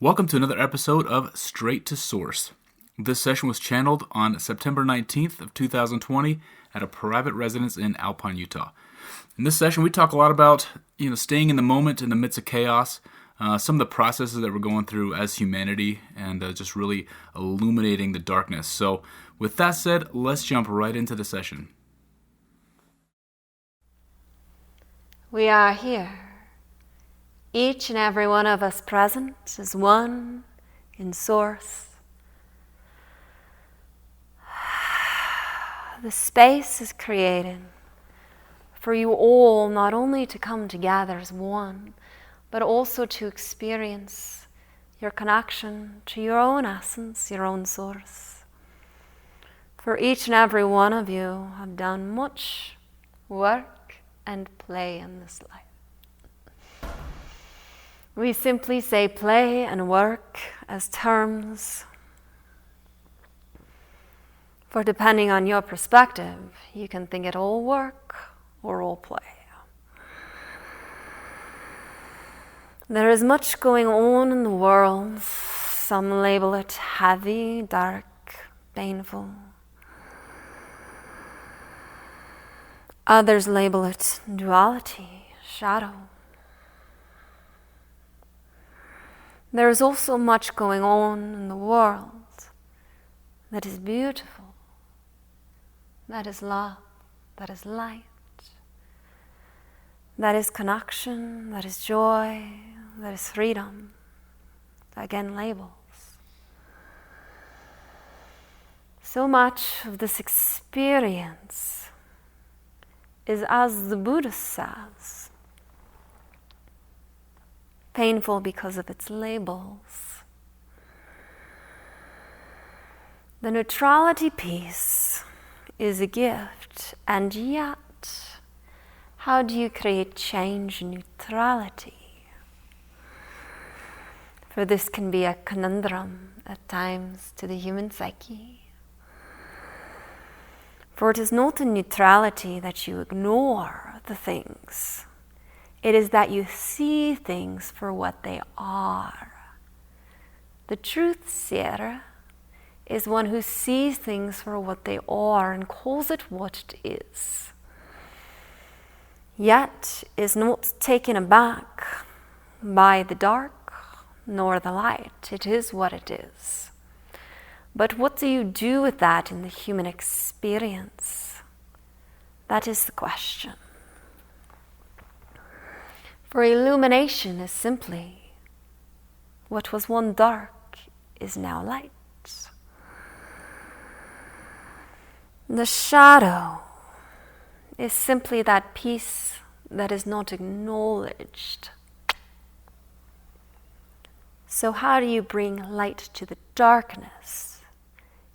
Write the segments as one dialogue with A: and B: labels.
A: Welcome to another episode of Straight to Source. This session was channeled on September 19th of 2020 at a private residence in Alpine, Utah. In this session, we talk a lot about, staying in the moment in the midst of chaos, some of the processes that we're going through as humanity, and just really illuminating the darkness. So with that said, let's jump right into the session.
B: We are here. Each and every one of us present is one in Source. The space is created for you all not only to come together as one, but also to experience your connection to your own essence, your own source. For each and every one of you have done much work and play in this life. We simply say play and work as terms, for depending on your perspective, you can think it all work or all play. There is much going on in the world. Some label it heavy, dark, painful. Others label it duality, shadow. There is also much going on in the world that is beautiful, that is love, that is light, that is connection, that is joy, that is freedom. Again, labels. So much of this experience is, as the Buddha says, painful because of its labels. The neutrality piece is a gift, and yet, how do you create change in neutrality? For this can be a conundrum at times to the human psyche. For it is not in neutrality that you ignore the things. It is that you see things for what they are. The truth seer is one who sees things for what they are and calls it what it is. Yet is not taken aback by the dark nor the light. It is what it is. But what do you do with that in the human experience? That is the question. For illumination is simply what was one dark is now light. The shadow is simply that piece that is not acknowledged. So how do you bring light to the darkness?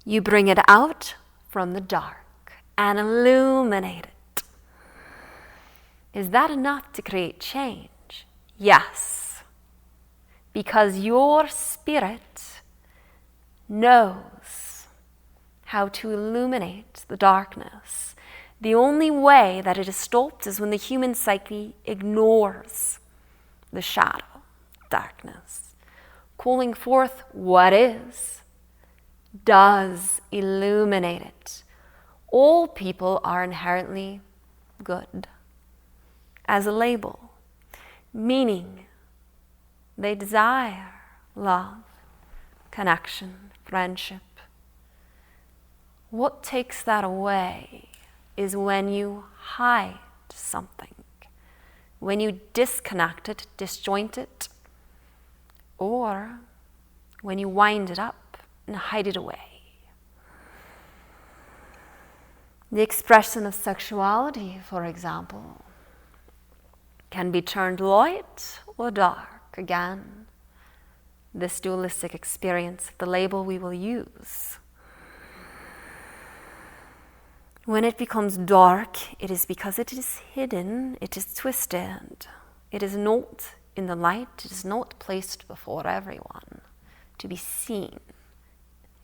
B: You bring it out from the dark and illuminate it. Is that enough to create change? Yes. Because your spirit knows how to illuminate the darkness. The only way that it is stopped is when the human psyche ignores the shadow, darkness. Calling forth what is, does illuminate it. All people are inherently good. As a label, meaning they desire love, connection, friendship. What takes that away is when you hide something, when you disconnect it, disjoint it, or when you wind it up and hide it away. The expression of sexuality, for example, can be turned light or dark. Again, this dualistic experience, the label we will use. When it becomes dark, it is because it is hidden, it is twisted. It is not in the light, it is not placed before everyone to be seen.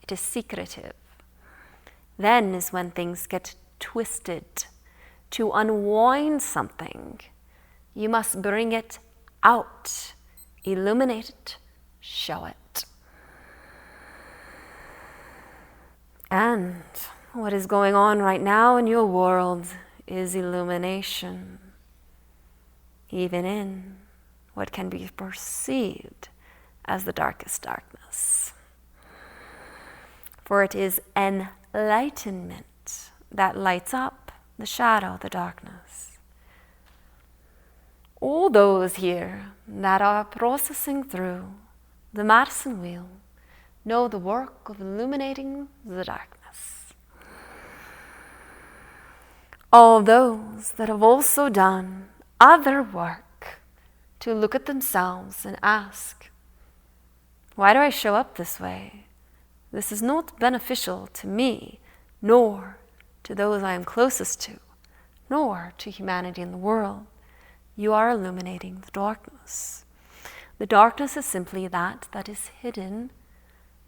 B: It is secretive. Then is when things get twisted. To unwind something, you must bring it out, illuminate it, show it. And what is going on right now in your world is illumination, even in what can be perceived as the darkest darkness. For it is enlightenment that lights up the shadow, the darkness. All those here that are processing through the medicine wheel know the work of illuminating the darkness. All those that have also done other work to look at themselves and ask, why do I show up this way? This is not beneficial to me, nor to those I am closest to, nor to humanity in the world. You are illuminating the darkness. The darkness is simply that is hidden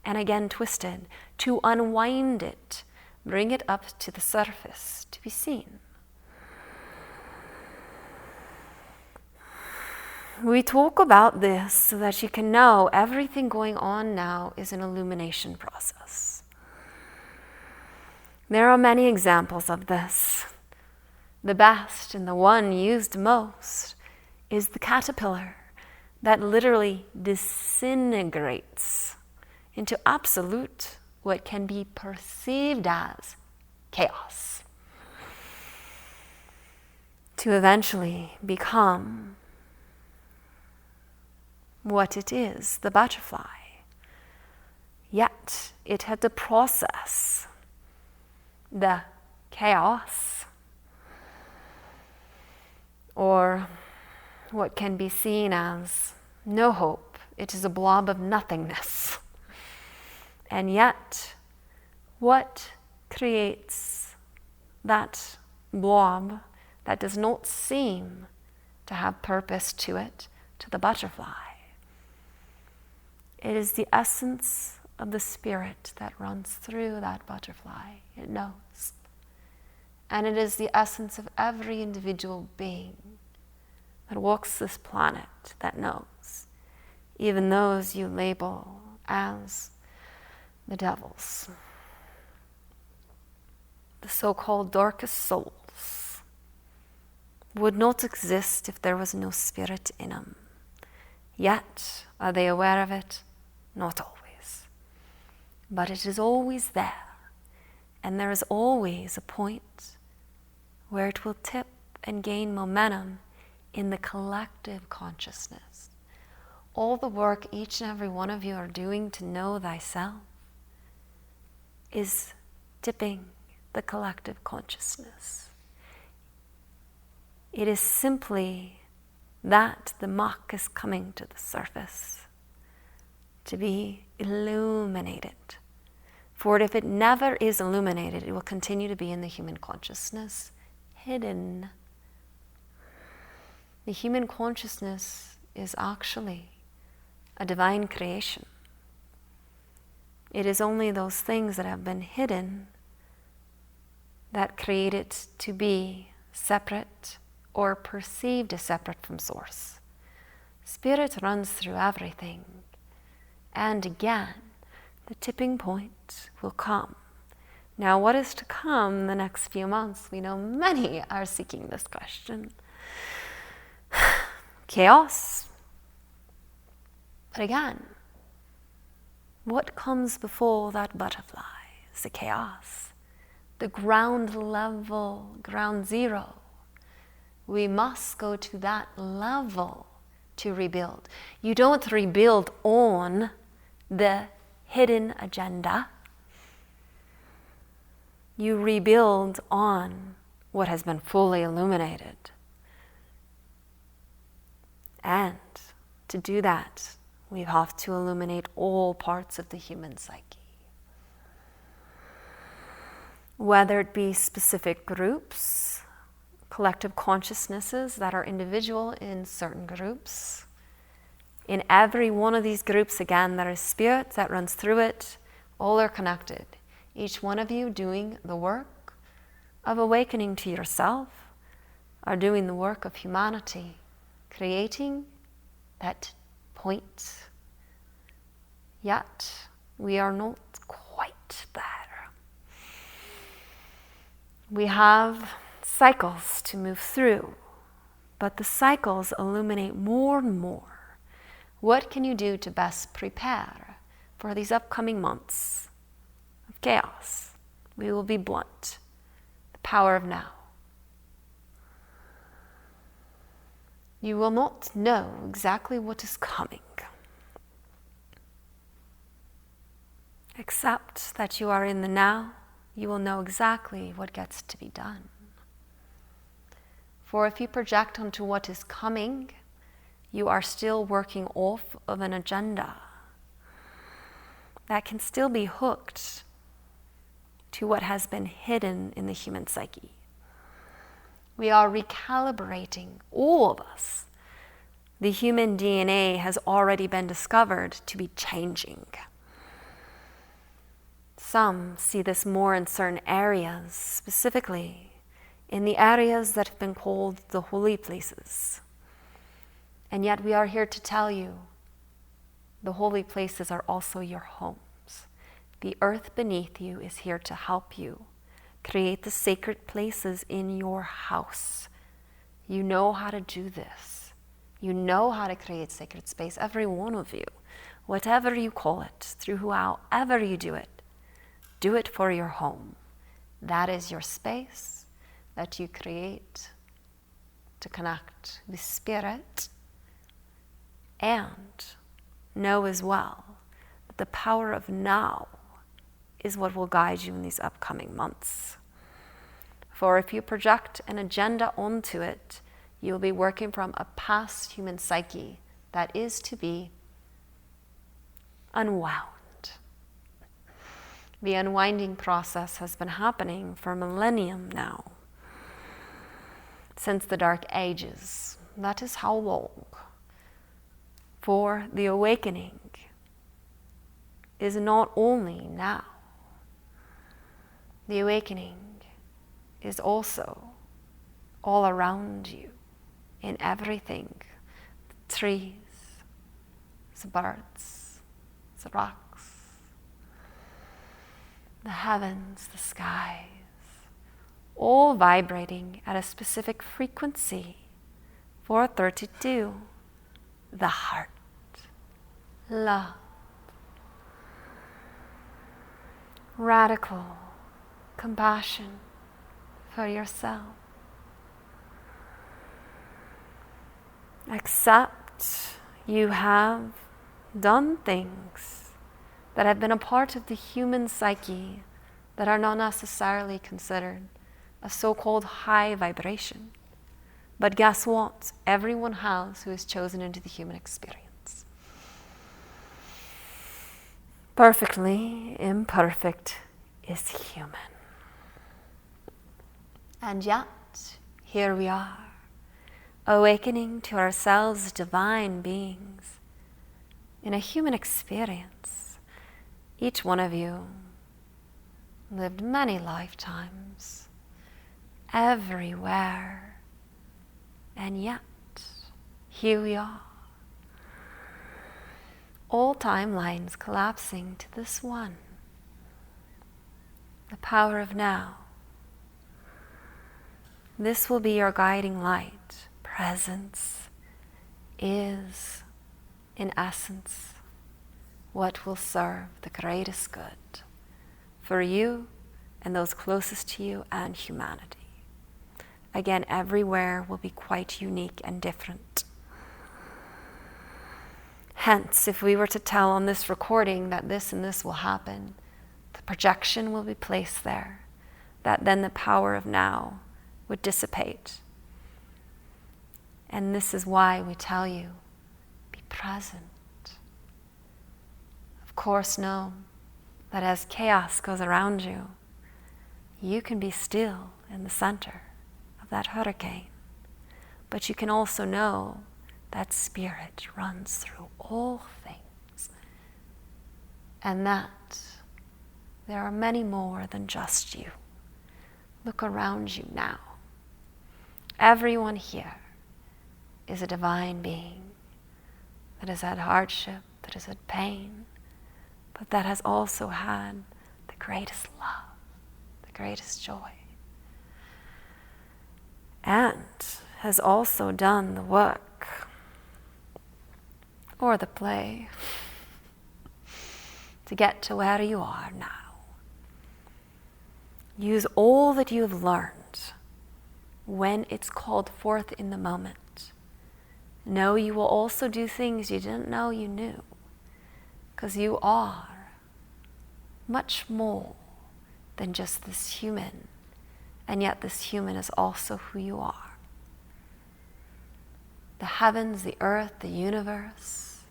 B: and again twisted. To unwind it, bring it up to the surface to be seen. We talk about this so that you can know everything going on now is an illumination process. There are many examples of this. The best and the one used most is the caterpillar that literally disintegrates into absolute, what can be perceived as chaos, to eventually become what it is, the butterfly. Yet it had to process the chaos, or what can be seen as no hope. It is a blob of nothingness. And yet, what creates that blob that does not seem to have purpose to it, to the butterfly? It is the essence of the spirit that runs through that butterfly. It knows. And it is the essence of every individual being that walks this planet that knows, even those you label as the devils, the so-called darkest souls, would not exist if there was no spirit in them. Yet, are they aware of it? Not always. But it is always there. And there is always a point where it will tip and gain momentum in the collective consciousness. All the work each and every one of you are doing to know thyself is tipping the collective consciousness. It is simply that the muck is coming to the surface to be illuminated. For if it never is illuminated, it will continue to be in the human consciousness, hidden. The human consciousness is actually a divine creation. It is only those things that have been hidden that create it to be separate or perceived as separate from source. Spirit runs through everything. And again, the tipping point will come. Now, what is to come the next few months? We know many are seeking this question. Chaos. But again, what comes before that butterfly is the chaos. The ground level, ground zero. We must go to that level to rebuild. You don't rebuild on the hidden agenda. You rebuild on what has been fully illuminated. And to do that, we have to illuminate all parts of the human psyche. Whether it be specific groups, collective consciousnesses that are individual in certain groups. In every one of these groups, again, there is spirit that runs through it. All are connected. Each one of you doing the work of awakening to yourself, are doing the work of humanity, creating that point Yet, we are not quite there. We have cycles to move through, but the cycles illuminate more and more. What can you do to best prepare for these upcoming months of chaos? We will be blunt. The power of now. You will not know exactly what is coming, except that you are in the now. You will know exactly what gets to be done. For if you project onto what is coming, you are still working off of an agenda that can still be hooked to what has been hidden in the human psyche. We are recalibrating, all of us. The human DNA has already been discovered to be changing. Some see this more in certain areas, specifically in the areas that have been called the holy places. And yet we are here to tell you, the holy places are also your homes. The earth beneath you is here to help you create the sacred places in your house. You know how to do this. You know how to create sacred space, every one of you. Whatever you call it, through however you do it for your home. That is your space that you create to connect with spirit. And know as well that the power of now is what will guide you in these upcoming months. For if you project an agenda onto it, you'll be working from a past human psyche that is to be unwound. The unwinding process has been happening for a millennium now, since the Dark Ages. That is how long. For the awakening is not only now. The awakening is also all around you, in everything. The trees, the birds, the rocks, the heavens, the skies, all vibrating at a specific frequency. 432, the heart, love, radical compassion for yourself. Accept you have done things that have been a part of the human psyche that are not necessarily considered a so-called high vibration. But guess what? Everyone has who is chosen into the human experience. Perfectly imperfect is human. And yet, here we are, awakening to ourselves divine beings in a human experience. Each one of you lived many lifetimes, everywhere, and yet, here we are. All timelines collapsing to this one. The power of now. This will be your guiding light. Presence is, in essence, what will serve the greatest good for you and those closest to you and humanity. Again, everywhere will be quite unique and different. Hence, if we were to tell on this recording that this and this will happen, the projection will be placed there, that then the power of now would dissipate. And this is why we tell you, be present. Of course, know that as chaos goes around you, you can be still in the center of that hurricane. But you can also know that spirit runs through all things, and that there are many more than just you. Look around you now. Everyone here is a divine being that has had hardship, that has had pain, but that has also had the greatest love, the greatest joy, and has also done the work or the play to get to where you are now. Use all that you have learned when it's called forth in the moment. Know you will also do things you didn't know you knew, because you are much more than just this human, and yet this human is also who you are. The heavens, the earth, the universe,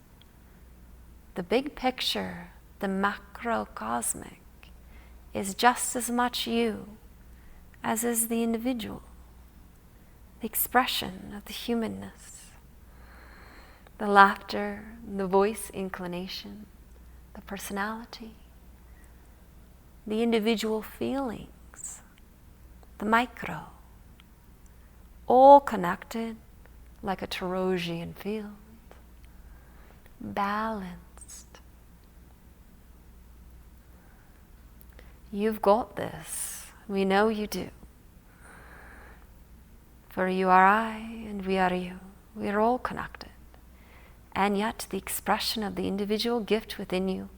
B: the big picture, the macrocosmic, is just as much you as is the individual, the expression of the humanness, the laughter, the voice inclination, the personality, the individual feelings, the micro, all connected like a Tarosian field, balanced. You've got this. We know you do. For you are I, and we are you. We are all connected. And yet the expression of the individual gift within you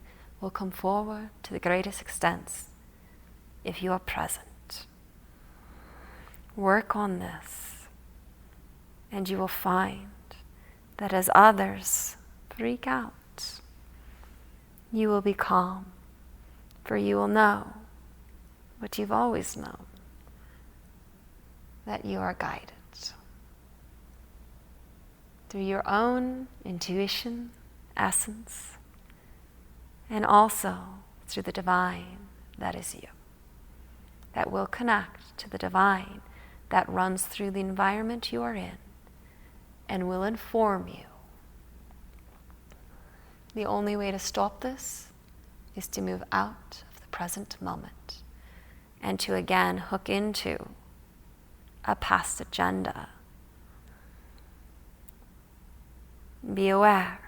B: will come forward to the greatest extent if you are present. Work on this, and you will find that as others freak out, you will be calm, for you will know what you've always known, that you are guided through your own intuition, essence, and also through the divine that is you, that will connect to the divine that runs through the environment you are in and will inform you. The only way to stop this is to move out of the present moment and to again hook into a past agenda. Be aware.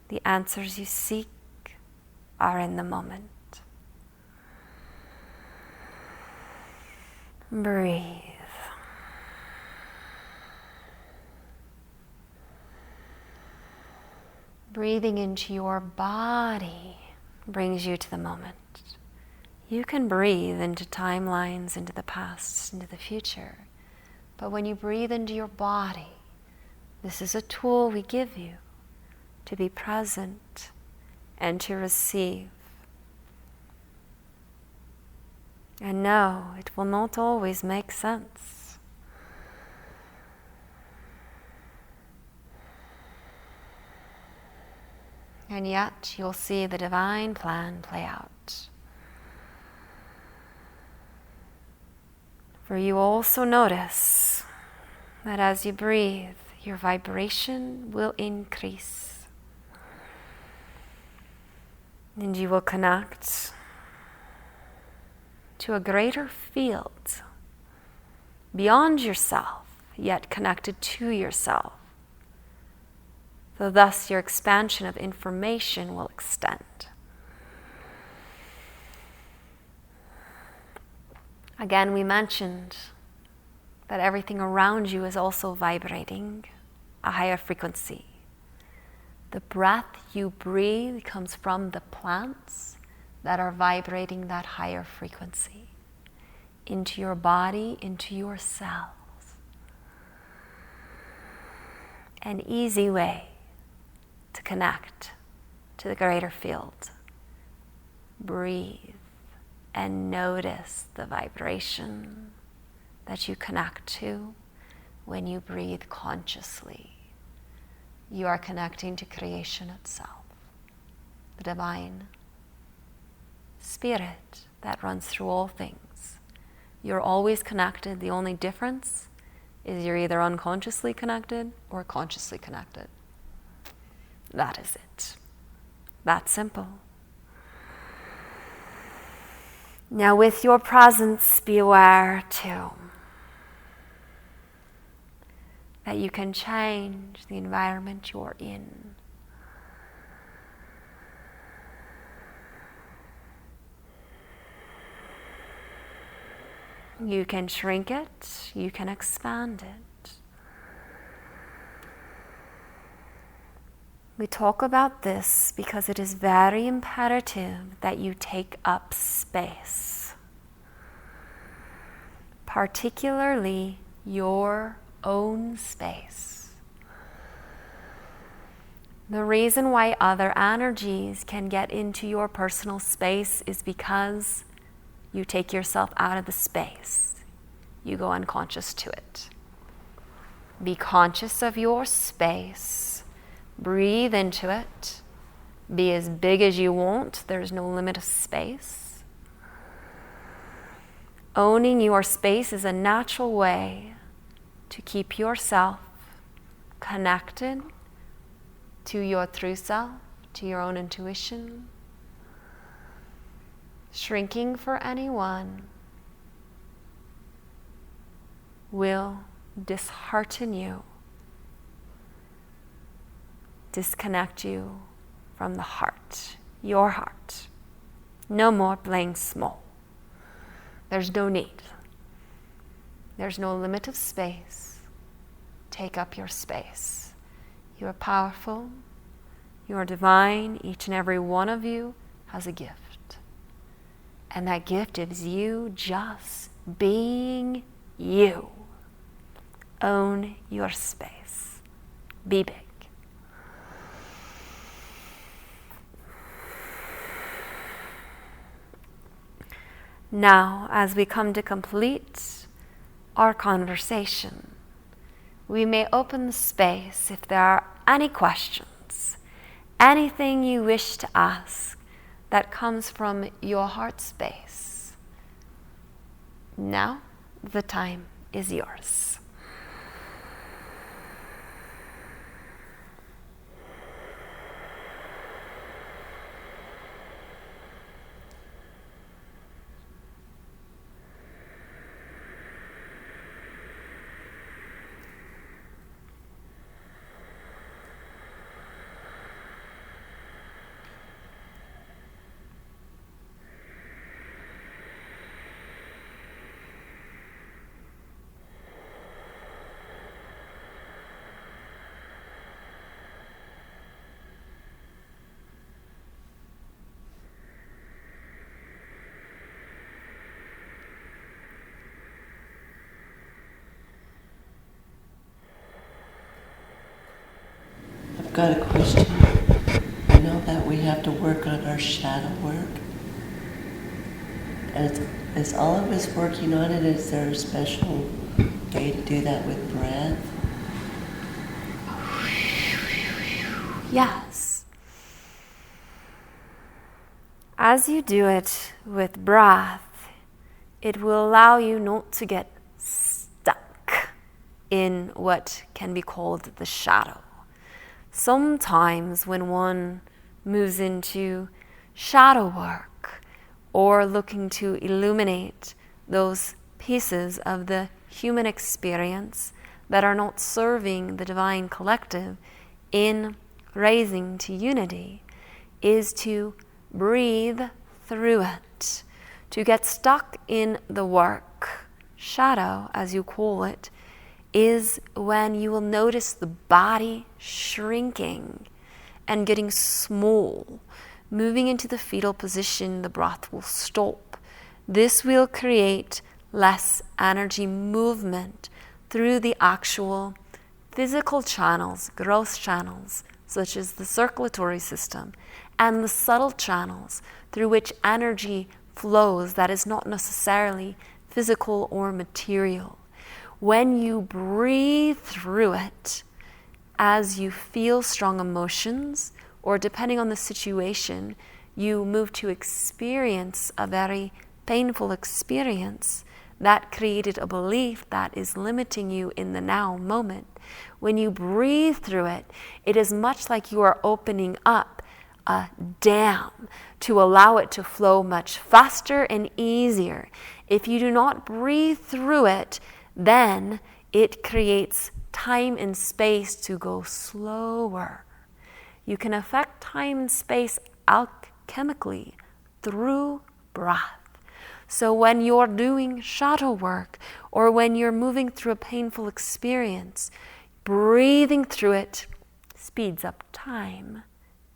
B: The answers you seek are in the moment. Breathe. Breathing into your body brings you to the moment. You can breathe into timelines, into the past, into the future. But when you breathe into your body, this is a tool we give you to be present and to receive. And no, it will not always make sense. And yet you'll see the divine plan play out. For you also notice that as you breathe, your vibration will increase. And you will connect to a greater field beyond yourself, yet connected to yourself. So thus your expansion of information will extend. Again, we mentioned that everything around you is also vibrating a higher frequency. The breath you breathe comes from the plants that are vibrating that higher frequency into your body, into your cells. An easy way to connect to the greater field. Breathe and notice the vibration that you connect to when you breathe consciously. You are connecting to creation itself, the divine spirit that runs through all things. You're always connected. The only difference is you're either unconsciously connected or consciously connected. That is it. That simple. Now with your presence, be aware too that you can change the environment you're in. You can shrink it, you can expand it. We talk about this because it is very imperative that you take up space, particularly your own space. The reason why other energies can get into your personal space is because you take yourself out of the space. You go unconscious to it. Be conscious of your space. Breathe into it. Be as big as you want. There's no limit of space. Owning your space is a natural way to keep yourself connected to your true self, to your own intuition. Shrinking for anyone will dishearten you, disconnect you from the heart, your heart. No more playing small. There's no need. There's no limit of space. Take up your space. You are powerful. You are divine. Each and every one of you has a gift. And that gift is you just being you. Own your space. Be big. Now, as we come to complete our conversation, we may open the space if there are any questions, anything you wish to ask that comes from your heart space. Now, the time is yours.
C: I've got a question. I know that we have to work on our shadow work. And is all of us working on it? Is there a special way to do that with breath?
B: Yes. As you do it with breath, it will allow you not to get stuck in what can be called the shadow. Sometimes when one moves into shadow work or looking to illuminate those pieces of the human experience that are not serving the divine collective in raising to unity, is to breathe through it. To get stuck in the work, shadow as you call it, is when you will notice the body shrinking and getting small. Moving into the fetal position, the breath will stop. This will create less energy movement through the actual physical channels, growth channels, such as the circulatory system, and the subtle channels through which energy flows that is not necessarily physical or material. When you breathe through it, as you feel strong emotions, or depending on the situation, you move to experience a very painful experience that created a belief that is limiting you in the now moment. When you breathe through it, it is much like you are opening up a dam to allow it to flow much faster and easier. If you do not breathe through it, then it creates time and space to go slower. You can affect time and space alchemically through breath. So when you're doing shadow work or when you're moving through a painful experience, breathing through it speeds up time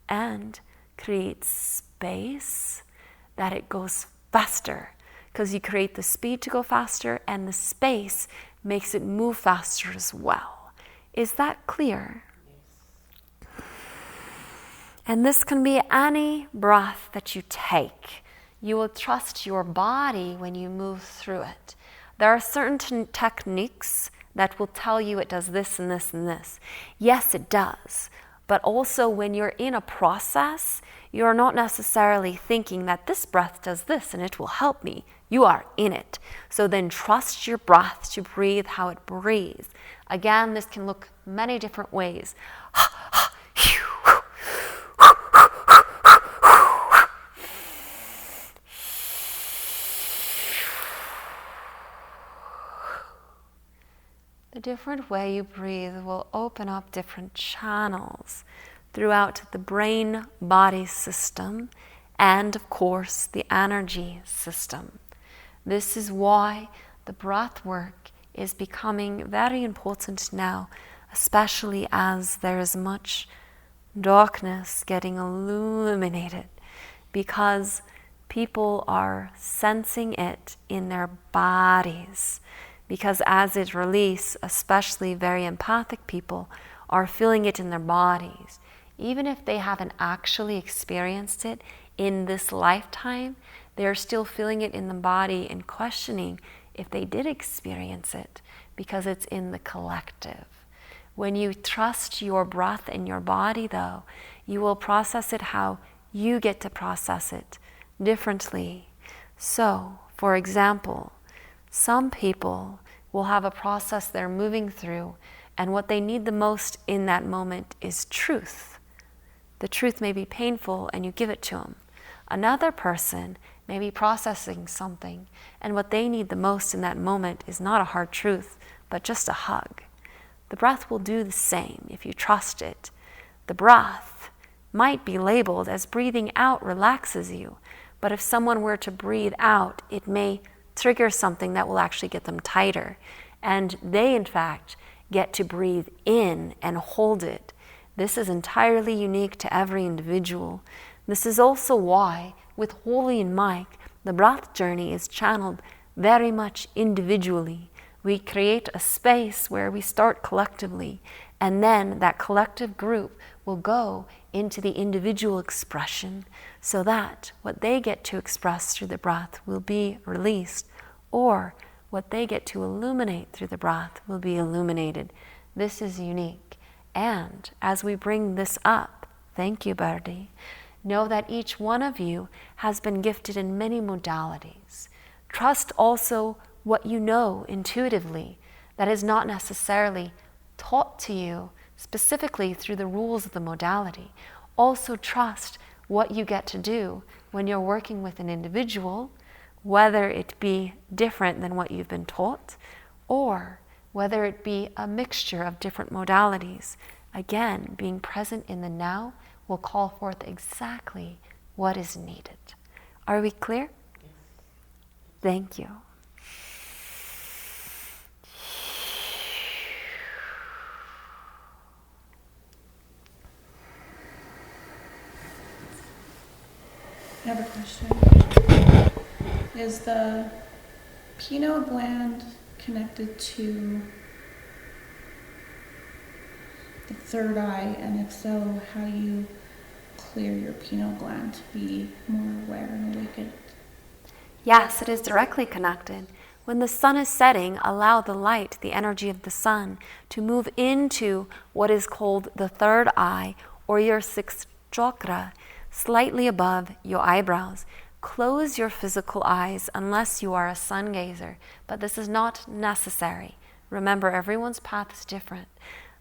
B: and creates space that it goes faster, because you create the speed to go faster and the space makes it move faster as well. Is that clear? Yes. And this can be any breath that you take. You will trust your body when you move through it. There are certain techniques that will tell you it does this and this and this. Yes, it does. But also when you're in a process, you're not necessarily thinking that this breath does this and it will help me. You are in it. So then trust your breath to breathe how it breathes. Again, this can look many different ways. The different way you breathe will open up different channels throughout the brain-body system and, of course, the energy system. This is why the breath work is becoming very important now, especially as there is much darkness getting illuminated, because people are sensing it in their bodies. Because as it releases, especially very empathic people are feeling it in their bodies. Even if they haven't actually experienced it in this lifetime, they're still feeling it in the body and questioning if they did experience it, because it's in the collective. When you trust your breath in your body, though, you will process it how you get to process it differently. So, for example, some people will have a process they're moving through, and what they need the most in that moment is truth. The truth may be painful, and you give it to them. Another person may be processing something, and what they need the most in that moment is not a hard truth, but just a hug. The breath will do the same if you trust it. The breath might be labeled as breathing out relaxes you, but if someone were to breathe out, it may trigger something that will actually get them tighter. And they, in fact, get to breathe in and hold it. This is entirely unique to every individual. This is also why, with Holly and Mike, the breath journey is channeled very much individually. We create a space where we start collectively, and then that collective group will go into the individual expression, so that what they get to express through the breath will be released, or what they get to illuminate through the breath will be illuminated. This is unique. And as we bring this up, thank you, Birdie, know that each one of you has been gifted in many modalities. Trust also what you know intuitively that is not necessarily taught to you specifically through the rules of the modality. Also trust what you get to do when you're working with an individual, whether it be different than what you've been taught, or whether it be a mixture of different modalities. Again, being present in the now will call forth exactly what is needed. Are we clear? Yes. Thank you.
D: I have a question. Is the pineal gland connected to the third eye? And if so, how do you clear your pineal gland to be more aware and awakened?
B: Yes, it is directly connected. When the sun is setting, allow the light, the energy of the sun, to move into what is called the third eye, or your sixth chakra, slightly above your eyebrows. Close your physical eyes unless you are a sun gazer, but this is not necessary. Remember, everyone's path is different.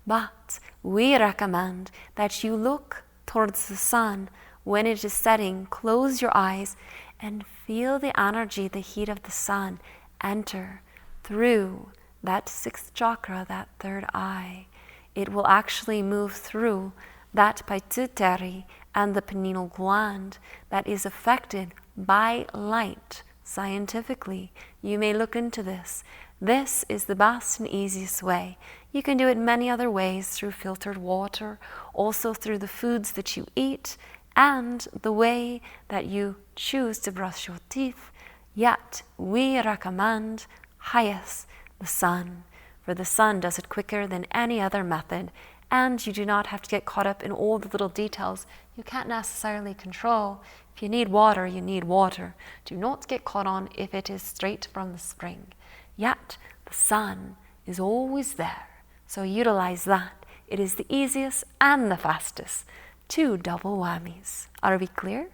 B: But we recommend that you look towards the sun when it is setting. Close your eyes and feel the energy, the heat of the sun enter through that sixth chakra, that third eye. It will actually move through that pituitary and the pineal gland that is affected by light Scientifically, you may look into this. This is the best and easiest way. You can do it many other ways, through filtered water, also through the foods that you eat, and the way that you choose to brush your teeth. Yet, we recommend highest the sun, for the sun does it quicker than any other method, and you do not have to get caught up in all the little details you can't necessarily control. If you need water, you need water. Do not get caught on if it is straight from the spring. Yet, the sun is always there, so utilize that. It is the easiest and the fastest. 2 double whammies. Are we clear?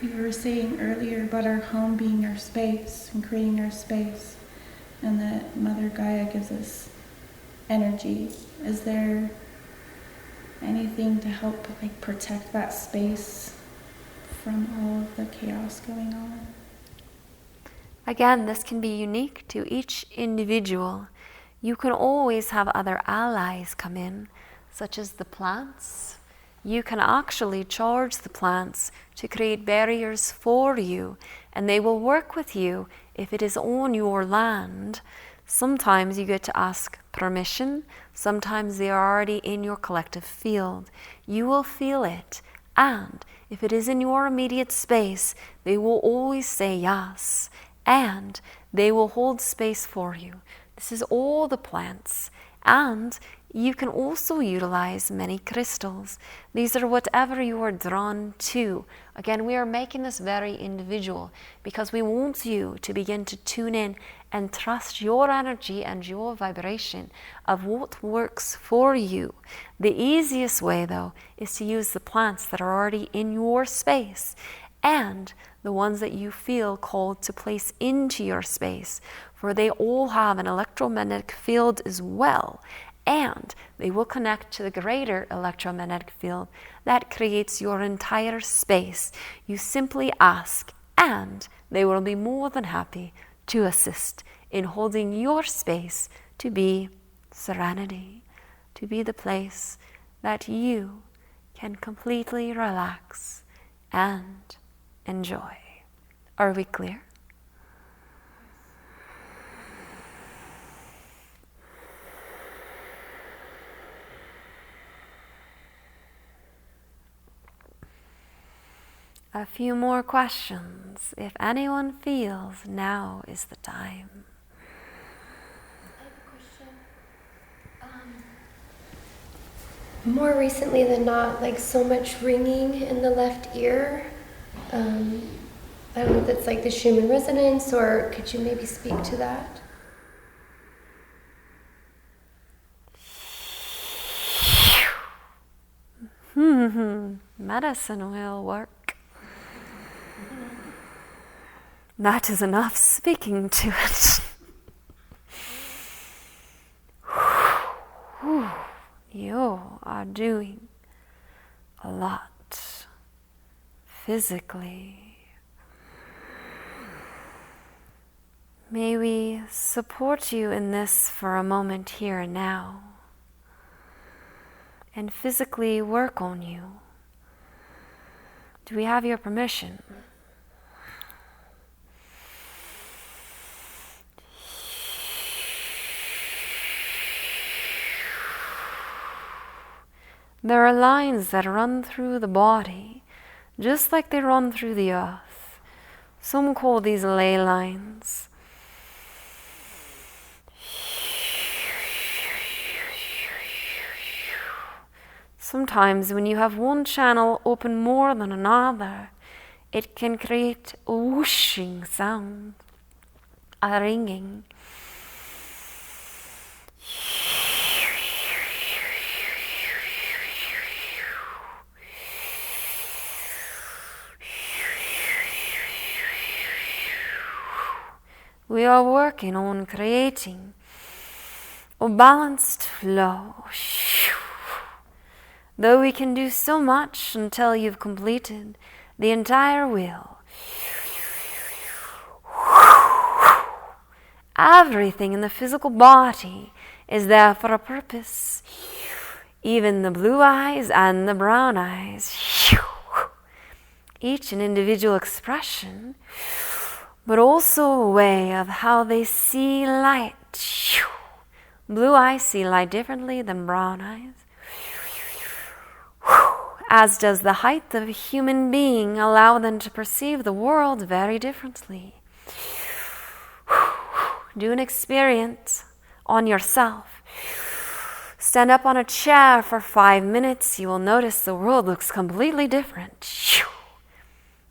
D: You were saying earlier about our home being our space and creating our space, and that Mother Gaia gives us energy. Is there anything to help protect that space from all of the chaos going on?
B: Again, this can be unique to each individual. You can always have other allies come in, such as the plants. You can actually charge the plants to create barriers for you, and they will work with you if it is on your land. Sometimes you get to ask permission. Sometimes they are already in your collective field. You will feel it, and if it is in your immediate space, they will always say yes, and they will hold space for you. This is all the plants. And you can also utilize many crystals. These are whatever you are drawn to. Again, we are making this very individual because we want you to begin to tune in and trust your energy and your vibration of what works for you. The easiest way, though, is to use the plants that are already in your space and the ones that you feel called to place into your space, for they all have an electromagnetic field as well, and they will connect to the greater electromagnetic field that creates your entire space. You simply ask, and they will be more than happy to assist in holding your space to be serenity, to be the place that you can completely relax and enjoy. Are we clear? A few more questions. If anyone feels now is the time.
E: I have a question. More recently than not, so much ringing in the left ear. I don't know if it's the Schumann resonance, or could you maybe speak to that?
B: Medicine will work. That is enough speaking to it. You are doing a lot physically. May we support you in this for a moment here and now, and physically work on you. Do we have your permission? There are lines that run through the body, just like they run through the earth. Some call these ley lines. Sometimes when you have one channel open more than another, it can create a whooshing sound, a ringing. We are working on creating a balanced flow. Though we can do so much until you've completed the entire wheel. Everything in the physical body is there for a purpose. Even the blue eyes and the brown eyes. Each an individual expression, but also a way of how they see light. Blue eyes see light differently than brown eyes. As does the height of a human being allow them to perceive the world very differently. Do an experiment on yourself. Stand up on a chair for 5 minutes. You will notice the world looks completely different.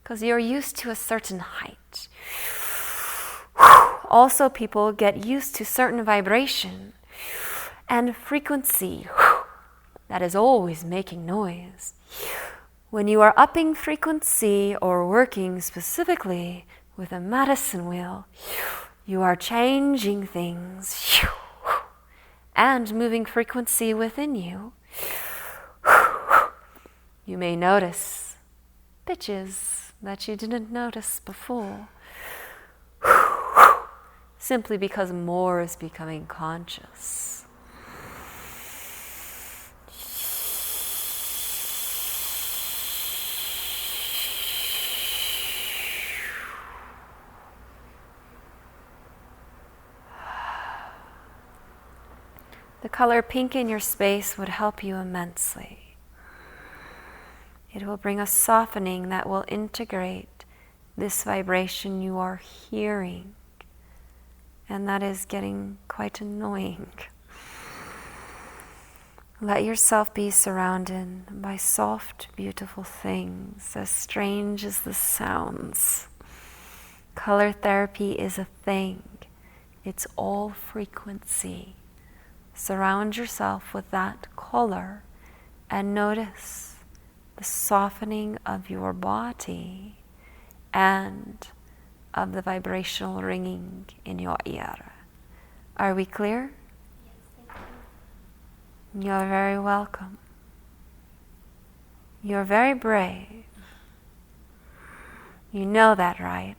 B: Because you're used to a certain height. Also, people get used to certain vibration and frequency that is always making noise. When you are upping frequency or working specifically with a medicine wheel, you are changing things and moving frequency within you. You may notice pitches that you didn't notice before, simply because more is becoming conscious. The color pink in your space would help you immensely. It will bring a softening that will integrate this vibration you are hearing. And that is getting quite annoying. Let yourself be surrounded by soft, beautiful things, as strange as this sounds. Color therapy is a thing. It's all frequency. Surround yourself with that color and notice the softening of your body and of the vibrational ringing in your ear. Are we clear?
E: Yes, thank you.
B: You're very welcome. You're very brave. You know that, right?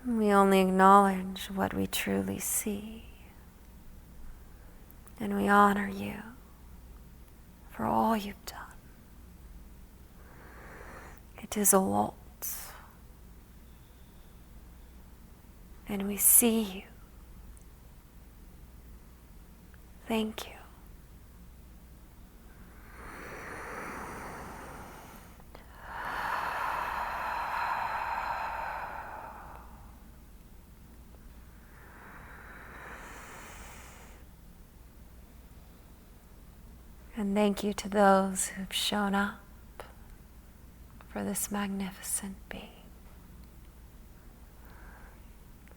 B: We only acknowledge what we truly see. And we honor you for all you've done. It is a lot. And we see you. Thank you. And thank you to those who've shown up for this magnificent being.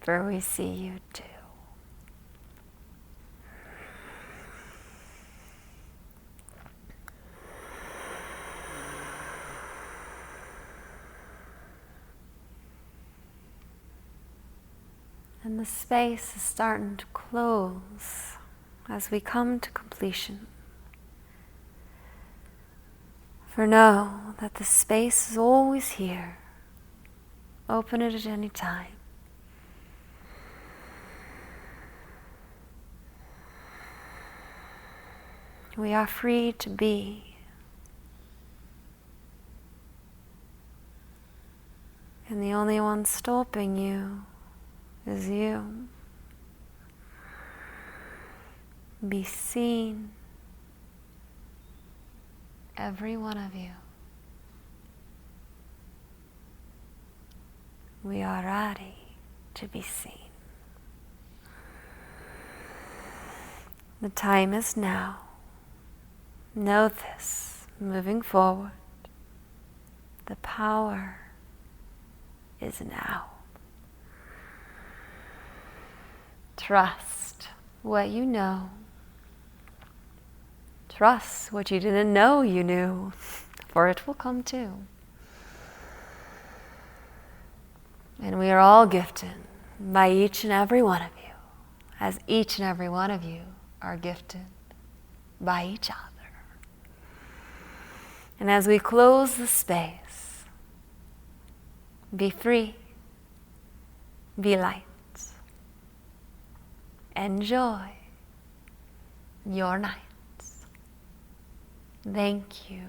B: For we see you too. And the space is starting to close as we come to completion. For know that the space is always here. Open it at any time. We are free to be. And the only one stopping you is you. Be seen. Every one of you. We are ready to be seen. The time is now. Know this, moving forward. The power is now. Trust what you know. Trust what you didn't know you knew, for it will come too. And we are all gifted by each and every one of you, as each and every one of you are gifted by each other. And as we close the space, be free, be light, enjoy your night. Thank you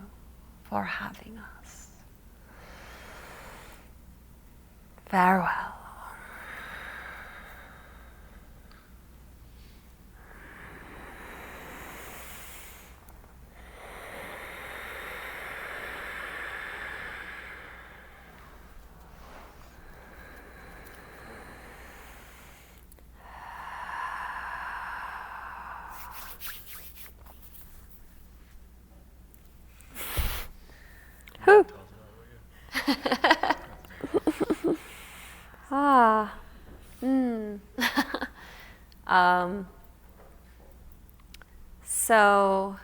B: for having us. Farewell. Whew. Ah. So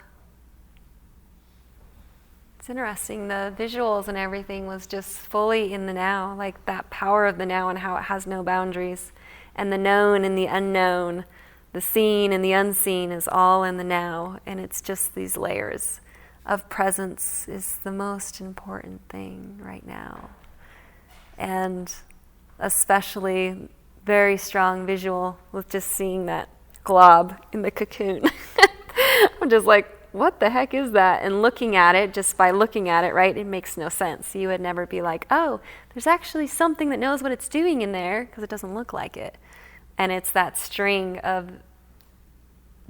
B: it's interesting. The visuals and everything was just fully in the now, like that power of the now and how it has no boundaries. And the known and the unknown, the seen and the unseen is all in the now. And it's just these layers of presence is the most important thing right now. And especially very strong visual with just seeing that glob in the cocoon. I'm just like, what the heck is that? And looking at it, just by looking at it, right, it makes no sense. You would never be like, oh, there's actually something that knows what it's doing in there, because it doesn't look like it. And it's that string of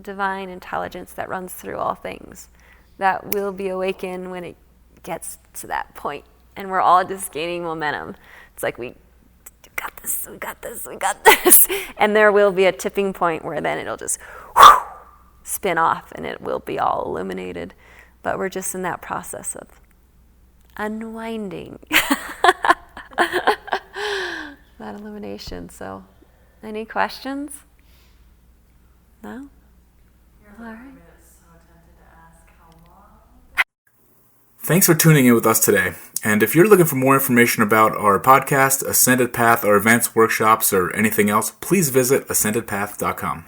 B: divine intelligence that runs through all things that will be awakened when it gets to that point. And we're all just gaining momentum. It's like we got this, we got this, we got this. And there will be a tipping point where then it'll just spin off and it will be all illuminated. But we're just in that process of unwinding that illumination. So, any questions? No? All right.
A: Thanks for tuning in with us today. And if you're looking for more information about our podcast, Ascended Path, our events, workshops, or anything else, please visit ascendedpath.com.